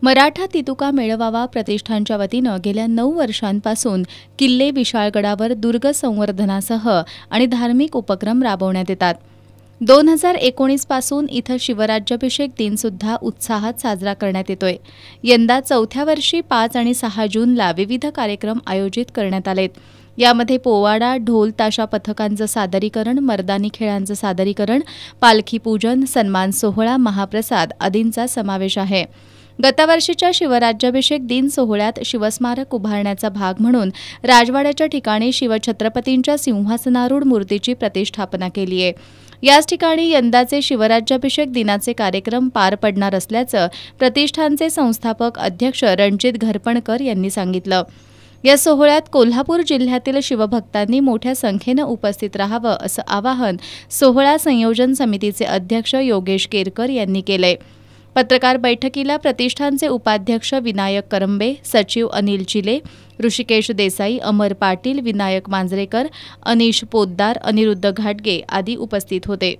मराठा तितुका मेळावा प्रतिष्ठानच्या वतीनं गेल्या 9 वर्षांपासून किल्ले विशाळगडावर दुर्ग संवर्धनासह आणि धार्मिक उपक्रम राबवण्यात येतात। 2019 पासून इथं शिवराज्याभिषेक दिन सुद्धा उत्साहात साजरा करण्यात येतोय। यंदा चौथ्या वर्षी 5 आणि 6 जूनला विविध कार्यक्रम आयोजित करण्यात आलेत। यामध्ये पोवाडा, ढोल ताशा पथकांचं सादरीकरण, मर्दानी खेळांचं सादरीकरण, पालखी पूजन, सन्मान सोहळा, महाप्रसाद आदींचा समावेश आहे। गतवर्षीच्या शिवराज्याभिषेक दिन सोहळ्यात शिवस्मारक उभारण्याचा भाग म्हणून राजवाड्याच्या ठिकाणी शिवछत्रपतींच्या सिंहासनारूढ मूर्तीची प्रतिष्ठापना केली आहे। याच ठिकाणी यंदाचे शिवराज्याभिषेक दिनाचे कार्यक्रम पार पडणार असल्याचं प्रतिष्ठानचे संस्थापक अध्यक्ष रणजित घरपणकर यांनी सांगितलं। या सोहळ्यात कोल्हापूर जिल्ह्यातील शिवभक्तांनी मोठ्या संख्येनं उपस्थित राहावं असं आवाहन सोहळा संयोजन समितीचे अध्यक्ष योगेश केरकर यांनी केलंय। पत्रकार बैठकीला प्रतिष्ठानचे उपाध्यक्ष विनायक करंबे, सचिव अनिल चिले, ऋषिकेश देसाई, अमर पाटील, विनायक मांजरेकर, अनिश पोद्दार, अनिरुद्ध घाटगे आदी उपस्थित होते।